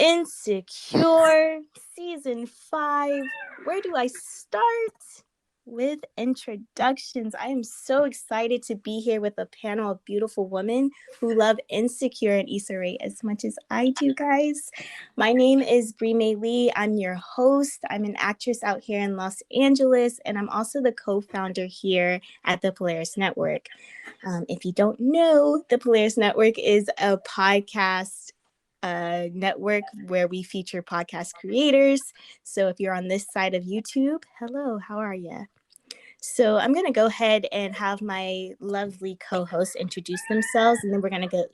Insecure, season 5. Where do I start? With introductions. I am so excited to be here with a panel of beautiful women who love Insecure and Issa Rae as much as I do, guys. My name is Bree Mei-Li. I'm your host. I'm an actress out here in Los Angeles, and I'm also the co-founder here at the Polaris Network. If you don't know, the Polaris Network is a podcast network where we feature podcast creators. So if you're on this side of YouTube, hello, how are you? So I'm going to go ahead and have my lovely co-hosts introduce themselves, and then we're going to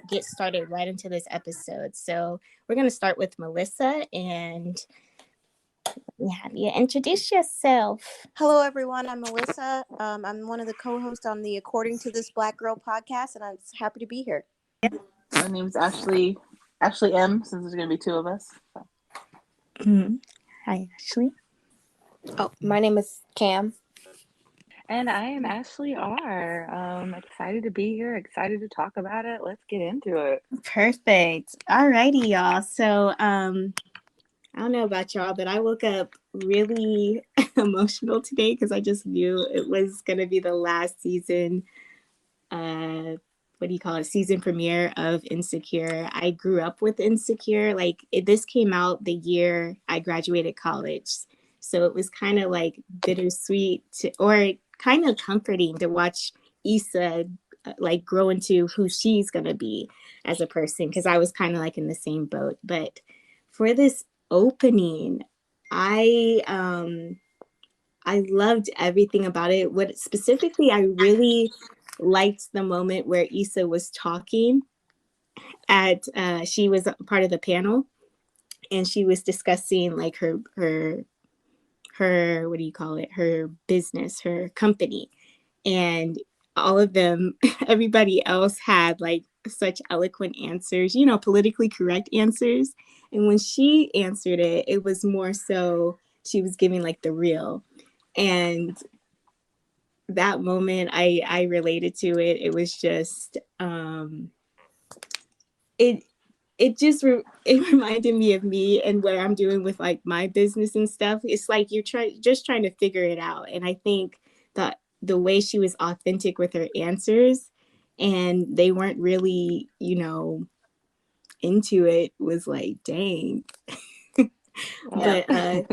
get started right into this episode. So we're going to start with Melissa, and have you introduce yourself. Hello, everyone. I'm Melissa. I'm one of the co-hosts on the According to This Black Girl podcast, and I'm happy to be here. My name's Ashley M, since there's going to be two of us. So. Mm-hmm. Hi, Ashley. Oh, my name is Cam. And I am Ashley R. Excited to be here, excited to talk about it. Let's get into it. Perfect. Alrighty, y'all. So, I don't know about y'all, but I woke up really emotional today because I just knew it was going to be the last season, season premiere of Insecure. I grew up with Insecure. This came out the year I graduated college. So it was kind of like bittersweet or kind of comforting to watch Issa grow into who she's going to be as a person, because I was kind of like in the same boat. But for this opening, I loved everything about it. What specifically I really liked the moment where Issa was talking she was part of the panel, and she was discussing like her her business, her company, and all of them, everybody else had like such eloquent answers, politically correct answers. And when she answered it, it was more so she was giving like the real. And that moment, I related to it. It was just, it reminded me of me and what I'm doing with like my business and stuff. It's like you're just trying to figure it out. And I think that the way she was authentic with her answers, and they weren't really, into it, was like, dang. But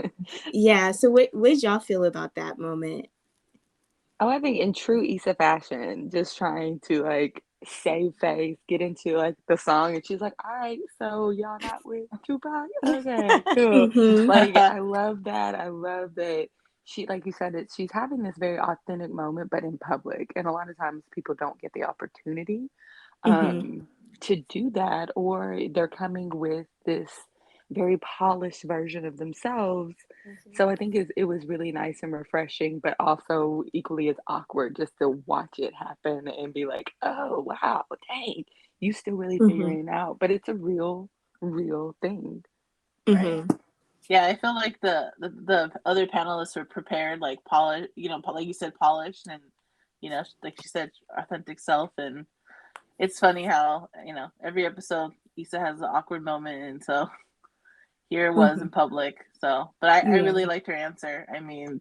yeah. So what did y'all feel about that moment? Oh, I think in true Issa fashion, just trying to like save face, get into like the song, and she's like, "All right, so y'all not with Tupac? Okay, cool." Mm-hmm. Like I love that. I love that she, like you said, she's having this very authentic moment, but in public, and a lot of times people don't get the opportunity to do that, or they're coming with this very polished version of themselves. So I think it was really nice and refreshing, but also equally as awkward just to watch it happen and be like, oh, wow, dang, you still really figuring it out. But it's a real thing. Right? Mm-hmm. Yeah, I feel like the other panelists were prepared, like polished, like you said, polished, and like she said, authentic self. And it's funny how every episode Issa has an awkward moment, and so here it was in public. So, but I really liked her answer. I mean,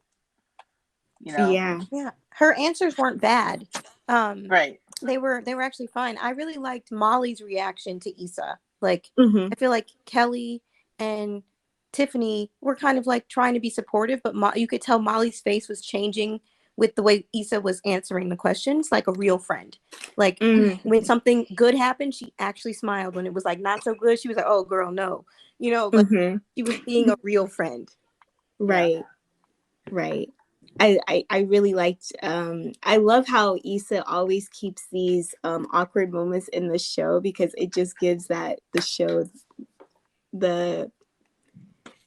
yeah, her answers weren't bad. Right. They were actually fine. I really liked Molly's reaction to Issa. Like, I feel like Kelly and Tiffany were kind of like trying to be supportive, but you could tell Molly's face was changing with the way Issa was answering the questions, like a real friend. Like when something good happened, she actually smiled. When it was like not so good, she was like, "Oh, girl, no," like she was being a real friend. Right, yeah. Right. I really liked. I love how Issa always keeps these awkward moments in the show, because it just gives the show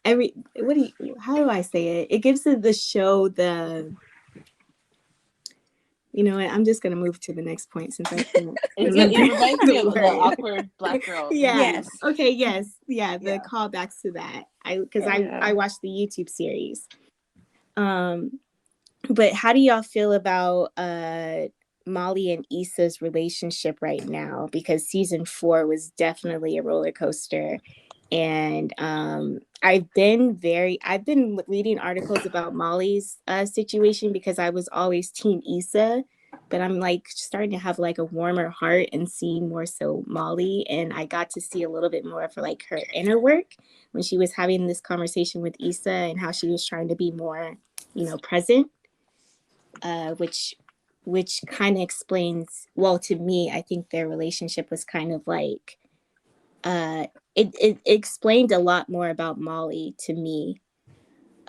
how do I say it? It gives the show the. You know what? I'm just gonna move to the next point since I can't. It reminds me of the awkward black girl. Yeah. Yes. Okay. Yes. Yeah. The callbacks to that. I watched the YouTube series. But how do y'all feel about Molly and Issa's relationship right now? Because season 4 was definitely a roller coaster, And I've been reading articles about Molly's situation because I was always Team Issa, but I'm like starting to have like a warmer heart and seeing more so Molly. And I got to see a little bit more of like her inner work when she was having this conversation with Issa and how she was trying to be more, present, which kind of explains, well, to me, I think their relationship was kind of like, it explained a lot more about Molly to me,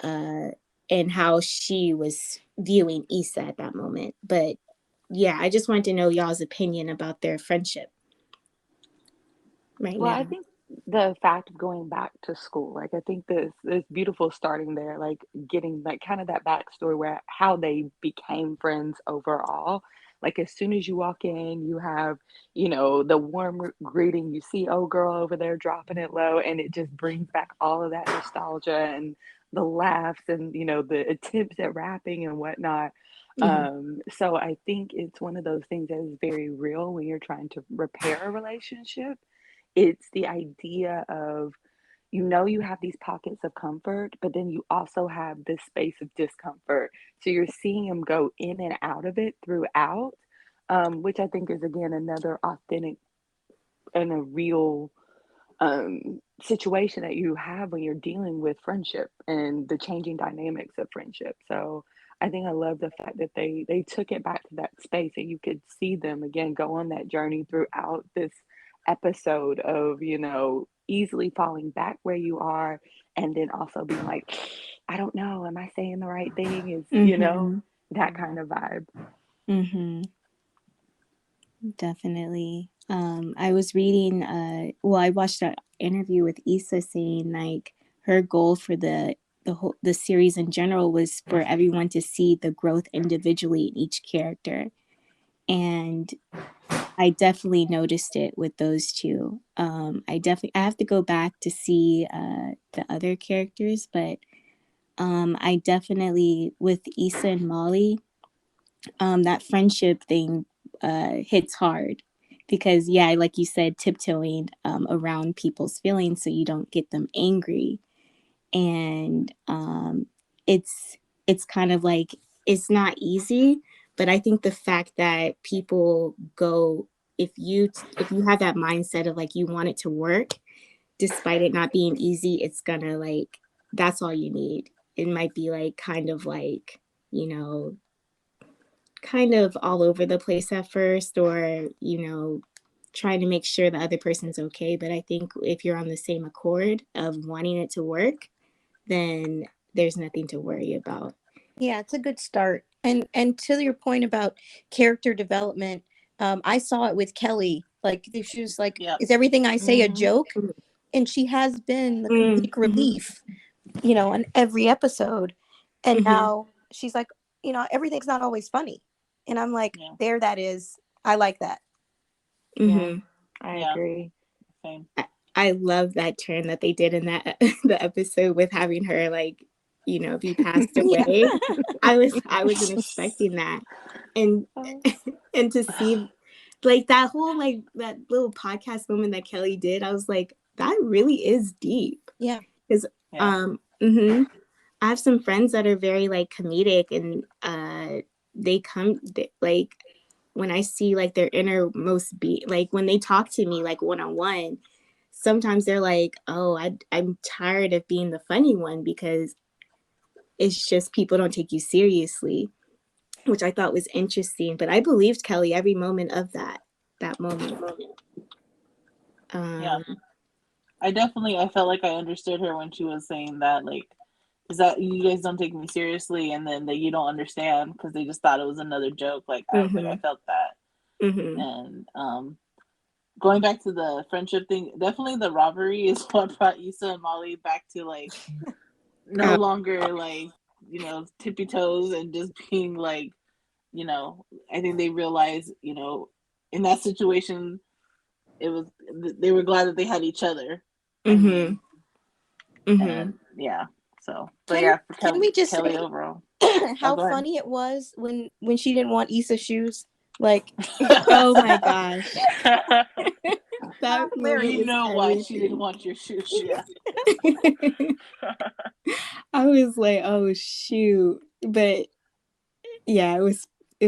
and how she was viewing Issa at that moment. But yeah, I just wanted to know y'all's opinion about their friendship right Well, now. I think the fact of going back to school, like I think this beautiful starting there, like getting like kind of that backstory where how they became friends overall. Like as soon as you walk in, you have, the warm greeting. You see old girl over there dropping it low, and it just brings back all of that nostalgia and the laughs and the attempts at rapping and whatnot. Mm-hmm. So I think it's one of those things that is very real when you're trying to repair a relationship. It's the idea of, you have these pockets of comfort, but then you also have this space of discomfort. So you're seeing them go in and out of it throughout, which I think is, again, another authentic and a real situation that you have when you're dealing with friendship and the changing dynamics of friendship. So I think I love the fact that they took it back to that space and you could see them again go on that journey throughout this episode of, easily falling back where you are and then also being like, I don't know, am I saying the right thing? Is, Mm-hmm. that kind of vibe. Mm-hmm. Definitely. I was reading, I watched an interview with Issa saying like her goal for the series in general was for everyone to see the growth individually in each character. And I definitely noticed it with those two. I have to go back to see the other characters, but I definitely, with Issa and Molly, that friendship thing hits hard because, yeah, like you said, tiptoeing around people's feelings so you don't get them angry. And it's kind of like, it's not easy, but I think the fact that people go, if you have that mindset of like you want it to work despite it not being easy, it's gonna like, that's all you need. It might be like kind of like, you know kind of all over the place at first, or trying to make sure the other person's okay. But I think if you're on the same accord of wanting it to work, then there's nothing to worry about. Yeah, it's a good start. And to your point about character development, I saw it with Kelly. Like she was like, Yep. "Is everything I say a Mm-hmm. joke?" And she has been the comedic Mm-hmm. relief, on every episode. And Mm-hmm. now she's like, everything's not always funny. And I'm like, Yeah. there, that is. I like that. Yeah, Mm-hmm. I Yeah. agree. Same. I love that turn that they did in that the episode with having her like, be passed Yeah. away. I wasn't expecting that. And and to see like that whole like that little podcast moment that Kelly did, I was like, that really is deep. Yeah. Because Yeah. I have some friends that are very like comedic, and like when I see like their innermost like when they talk to me like one on one, sometimes they're like, oh, I'm tired of being the funny one because it's just people don't take you seriously, which I thought was interesting. But I believed Kelly every moment of that moment. Yeah. Um, I felt like I understood her when she was saying that, like, is that you guys don't take me seriously, and then that you don't understand because they just thought it was another joke. Like I mm-hmm, felt that. mm-hmm, And going back to the friendship thing, definitely the robbery is what brought Issa and Molly back to like no longer like tippy toes and just being like I think they realized in that situation it was they were glad that they had each other. I mm-hmm, mean, mm-hmm. and yeah, so but Can yeah, for can we just Kelly say overall. Oh, how go ahead. funny it was when she didn't want Issa's shoes? Like, Oh my gosh. That moment You was know why she didn't everything. want your shoes, yeah. I was like, oh shoot. But yeah, it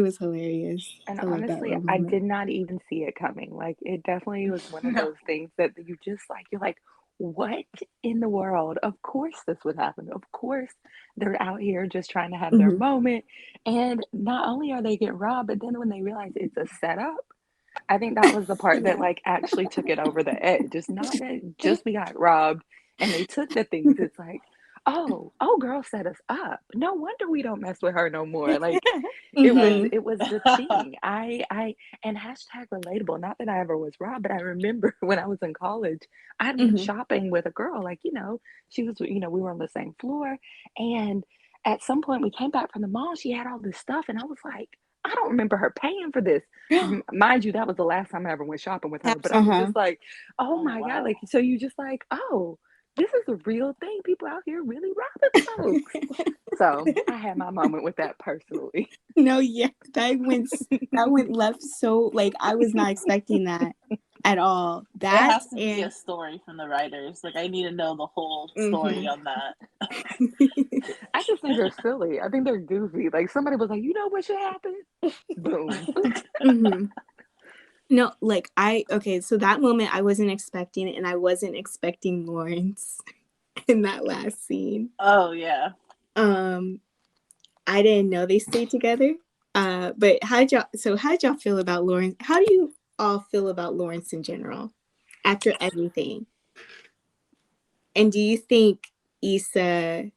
was hilarious. And I love that honestly, little I moment. did not even see it coming. Like, it definitely was one of No. those things that you just like, you're like, what in the world? Of course this would happen. Of course they're out here just trying to have their Hmm. moment. And not only are they getting robbed, but then when they realize it's a setup, I think that was the part that Yeah. like actually took it over the edge. It's not that just we got robbed and they took the things. It's like, oh, girl set us up. No wonder we don't mess with her no more. Like Hmm. it was the thing. I and hashtag relatable. Not that I ever was robbed, but I remember when I was in college, I'd been Hmm. shopping with a girl. Like, she was, we were on the same floor. And at some point we came back from the mall, she had all this stuff, and I was like, I don't remember her paying for this. Mind you, that was the last time I ever went shopping with her. But I was Uh-huh. just like, oh Oh my God. wow. Like, so you just like, oh, this is a real thing. People out here really robbing folks. So I had my moment with that personally. No, yeah, that went left so like I was not expecting that at all. It That has to be a and story from the writers. Like I need to know the whole story mhm. on that. I just think they're silly. I think they're goofy. Like somebody was like, you know what should happen? Boom. Mhm. No, like okay, so that moment I wasn't expecting it, and I wasn't expecting Lawrence in that last scene. Oh yeah. I didn't know they stayed together. But how did y'all feel about Lawrence? How do you all feel about Lawrence in general after everything? And do you think Issa,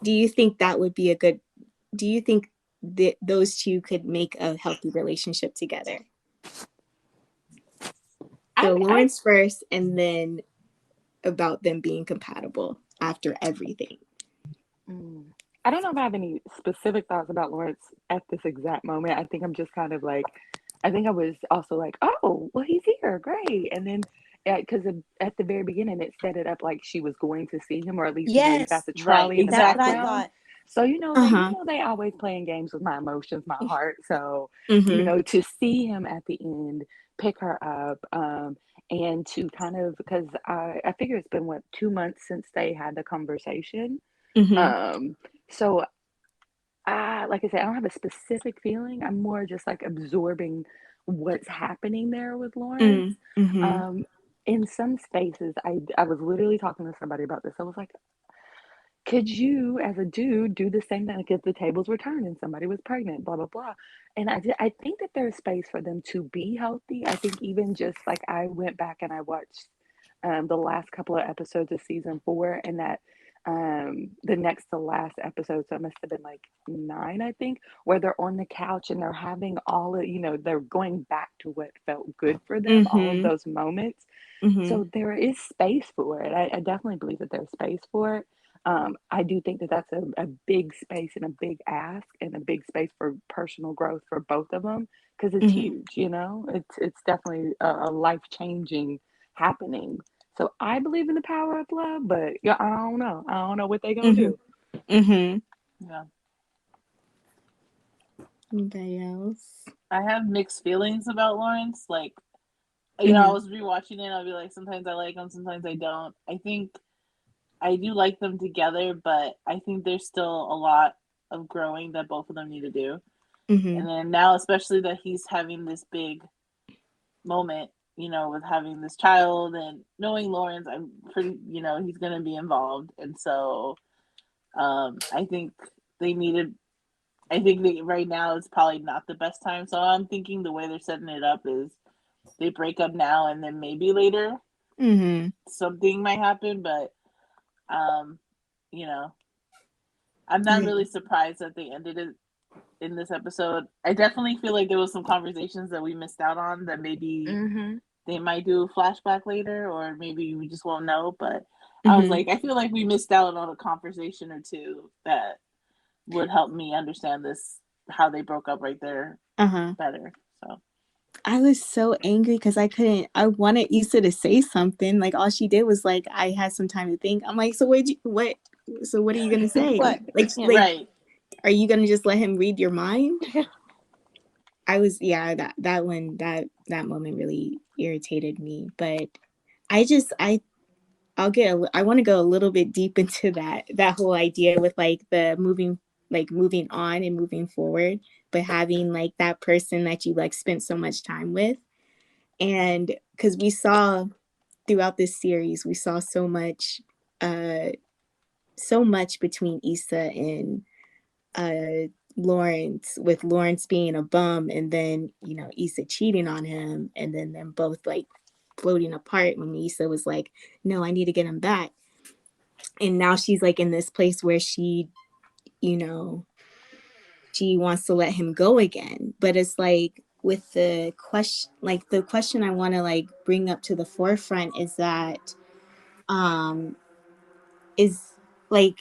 do you think that would be a good, do you think that those two could make a healthy relationship together? So I Lawrence first, and then about them being compatible after everything. mm, I don't know if I have any specific thoughts about Lawrence at this exact moment. I think I'm just kind of like, I think I was also like, oh, well, he's here, great. And then, because at the very beginning, it set it up like she was going to see him, or at least you've got Yes, the Right. trolley in the that's what I Exactly. background. thought. So Uh-huh. they always playing games with my emotions, my heart. So Mm-hmm. to see him at the end, pick her up, and to kind of because I figure it's been what 2 months since they had the conversation. Mm-hmm. Um, so like I said, I don't have a specific feeling. I'm more just like absorbing what's happening there with Lawrence. Mm-hmm. Um, in some spaces, I was literally talking to somebody about this. I was like, could you, as a dude, do the same thing? Like if the tables were turned and somebody was pregnant, blah blah blah. And I think that there's space for them to be healthy. I think even just like I went back and I watched the last couple of episodes of season 4, and that the next to last episode, so it must have been like 9, I think, where they're on the couch and they're having all of, they're going back to what felt good for them, all of Mm-hmm. those moments. Mm-hmm. So there is space for it. I definitely believe that there's space for it. I do think that that's a big space and a big ask and a big space for personal growth for both of them because it's Mm-hmm. huge. It's definitely a life changing happening. So I believe in the power of love, but yeah, I don't know. I don't know what they're gonna Mm-hmm. do. Mm-hmm. Yeah. Anybody else? I have mixed feelings about Lawrence. Like, I Mm-hmm. was rewatching it. I'll be like, sometimes I like him, sometimes I don't. I think I do like them together, but I think there's still a lot of growing that both of them need to do. Mm-hmm. And then now, especially that he's having this big moment, with having this child and knowing Lawrence, I'm pretty, he's going to be involved. And so I think they needed, I think right now is probably not the best time. So I'm thinking the way they're setting it up is they break up now and then maybe later Mm-hmm. something might happen. But, um, you know, I'm not Yeah. really surprised that they ended it in this episode. I definitely feel like there was some conversations that we missed out on that maybe Mm-hmm. they might do a flashback later, or maybe we just won't know. But I was Mm-hmm. like, I feel like we missed out on a conversation or two that would help me understand this, how they broke up right there Uh-huh. better. So I was so angry because I wanted Issa to say something. Like all she did was like, I had some time to think. I'm like, so what are you gonna say? What? Like Yeah. like right. are you gonna just let him read your mind? that one, that moment really irritated me. But I just I want to go a little bit deep into that whole idea with like the moving on and moving forward, but having like that person that you like spent so much time with. And because we saw throughout this series, we saw uh so much between Issa and Lawrence, with Lawrence being a bum, and then Issa cheating on him, and then them both like floating apart when Issa was like, no, I need to get him back. And now she's like in this place where you know she wants to let him go again. But it's like, with the question I want to like bring up to the forefront is that is like,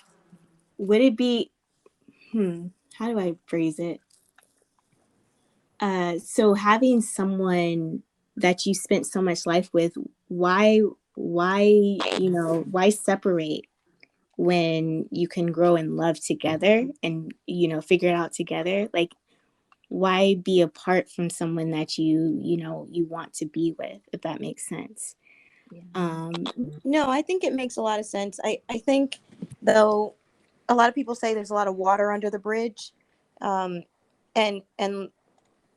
would it be how do I phrase it? So having someone that you spent so much life with, why separate when you can grow and love together and figure it out together? Like, why be apart from someone that you want to be with, if that makes sense? No, I think it makes a lot of sense. I think, though, a lot of people say there's a lot of water under the bridge, and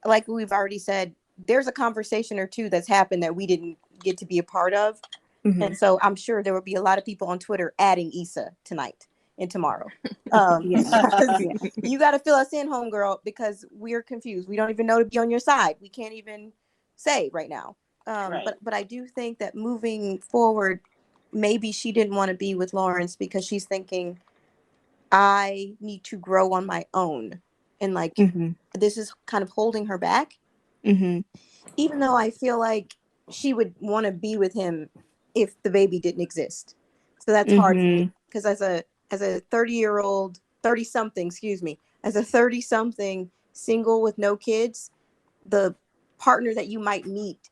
like we've already said, there's a conversation or two that's happened that we didn't get to be a part of. Mm-hmm. And so I'm sure there will be a lot of people on Twitter adding Issa tonight and tomorrow. You got to fill us in, homegirl, because we're confused. We don't even know to be on your side. We can't even say right now. Right. But I do think that moving forward, maybe she didn't want to be with Lawrence because she's thinking, I need to grow on my own. And like, this is kind of holding her back. Even though I feel like she would want to be with him if the baby didn't exist. So that's hard for me, because as a 30-year-old, 30-something, as a 30-something single with no kids, the partner that you might meet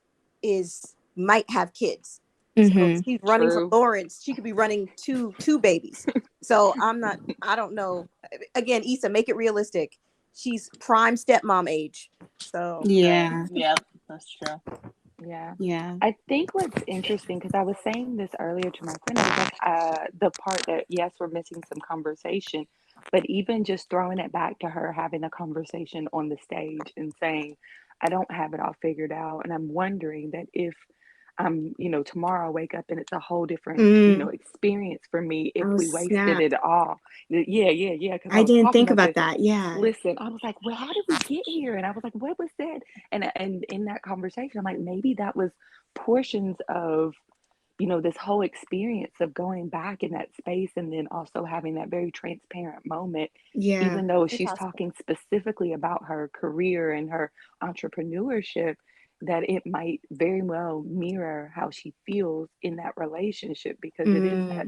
might have kids. So if she's running from Lawrence, she could be running two babies. So I don't know. Again, Issa, make it realistic. She's prime stepmom age. So yeah. Yeah, that's true. Yeah. I think what's interesting, because I was saying this earlier to my friend, I was like, the part that, yes, we're missing some conversation, but even just throwing it back to her, having a conversation on the stage and saying, I don't have it all figured out. And I'm wondering that if tomorrow I wake up and it's a whole different, experience for me if we wasted it all. Yeah. Because I I was didn't talking think about about this. that. Yeah. Listen, I was like, well, how did we get here? And I was like, what was that? And in that conversation, I'm like, maybe that was portions of, this whole experience of going back in that space, and then also having that very transparent moment, Yeah. even though she's talking specifically about her career and her entrepreneurship, that it might very well mirror how she feels in that relationship, because it is that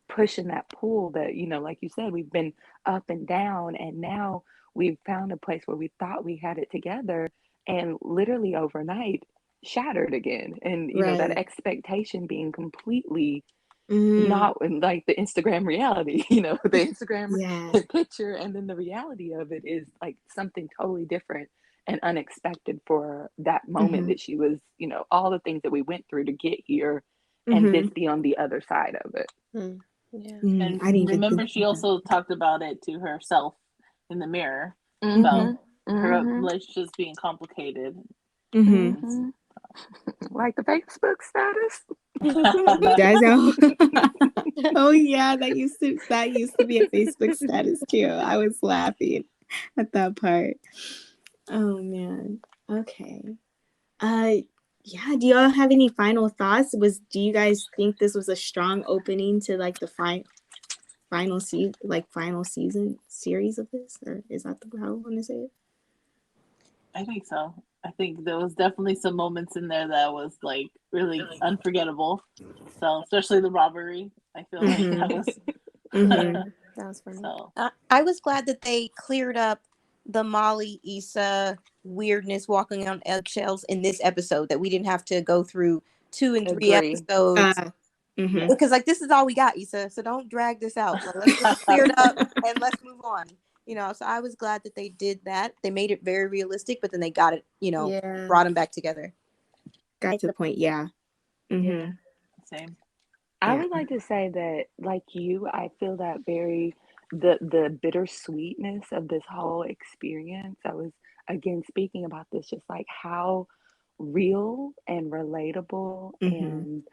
push and that pull that, like you said, we've been up and down, and now we've found a place where we thought we had it together, and literally overnight shattered again. And that expectation being completely not in like the Instagram reality, the Instagram picture, and then the reality of it is like something totally different and unexpected for that moment that she was, all the things that we went through to get here, and this be on the other side of it. And I didn't remember, she also talked about it to herself in the mirror about her relationships being complicated. Like the Facebook status. Oh yeah, that used to be a Facebook status too. I was laughing at that part. Oh man. Okay. Yeah, do y'all have any final thoughts? Do you guys think this was a strong opening to like the final season series of this? Or is that how I want to say it? I think so. I think there was definitely some moments in there that was like really unforgettable. So especially the robbery, I feel like that was that was funny. So I was glad that they cleared up the Molly Issa weirdness walking on eggshells in this episode, that we didn't have to go through 2 and 3 episodes. Because like, this is all we got, Issa, so don't drag this out. Like, let's get it cleared up and let's move on. You know, so I was glad that they did that. They made it very realistic, but then they got it, you know, Yeah. brought them back together. Got to the point. Yeah. Yeah. Same. I Yeah. would like to say that, like you, I feel that very the bittersweetness of this whole experience. I was again speaking about this, just like how real and relatable and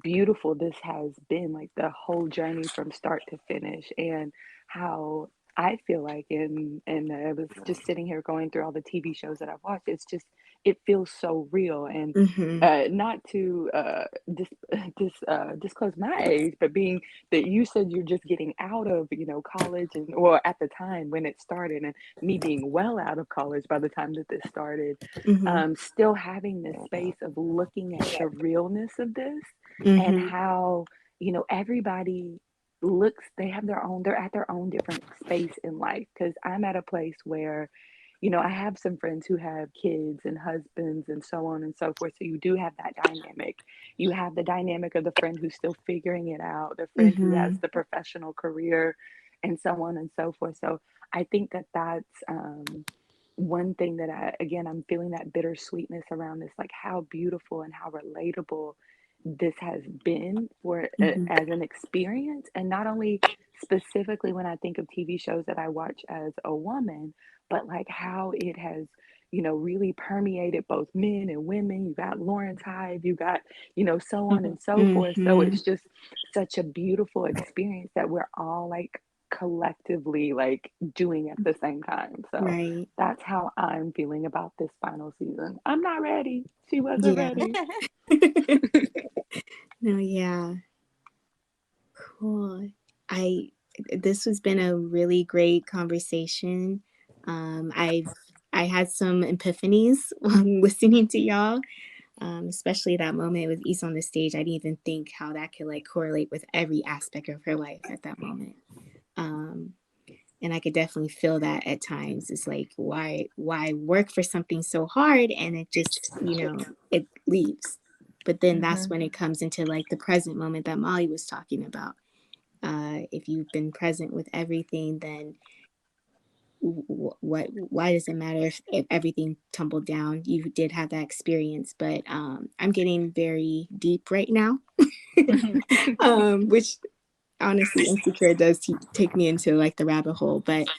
beautiful this has been, like the whole journey from start to finish, and how I feel like, and I was just sitting here going through all the TV shows that I've watched. It's just it feels so real, and not to disclose my age, but being that you said you're just getting out of, college, and or at the time when it started, and me being well out of college by the time that this started, still having this space of looking at the realness of this, and how, everybody looks, they're at their own different space in life. Because I'm at a place where, I have some friends who have kids and husbands and so on and so forth. So you do have that dynamic. You have the dynamic of the friend who's still figuring it out, the friend who has the professional career, and so on and so forth. So I think that that's one thing that I'm feeling that bittersweetness around this, like how beautiful and how relatable this has been for as an experience. And not only specifically when I think of TV shows that I watch as a woman, but like how it has, really permeated both men and women. You got Lawrence Hive, you got, so on and so forth. So it's just such a beautiful experience that we're all like collectively like doing at the same time. So Right. that's how I'm feeling about this final season. I'm not ready. She wasn't Yeah. ready. No, yeah. Cool. I This has been a really great conversation. I had some epiphanies while listening to y'all. Especially that moment with Issa on the stage. I didn't even think how that could like correlate with every aspect of her life at that moment. Um, and I could definitely feel that at times. It's like why work for something so hard and it just it leaves. But then that's when it comes into like the present moment that Molly was talking about. If you've been present with everything, then why does it matter if everything tumbled down? You did have that experience. But I'm getting very deep right now, which honestly Insecure does take me into like the rabbit hole. But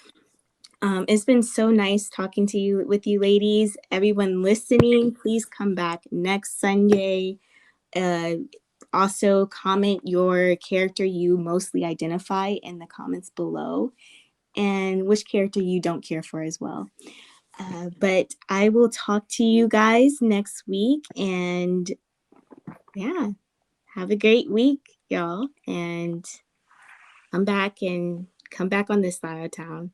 it's been so nice talking to you with you ladies. Everyone listening, please come back next Sunday. uh, Also comment your character you mostly identify in the comments below, and which character you don't care for as well. But I will talk to you guys next week, and yeah, have a great week, y'all. And come back on this side of town.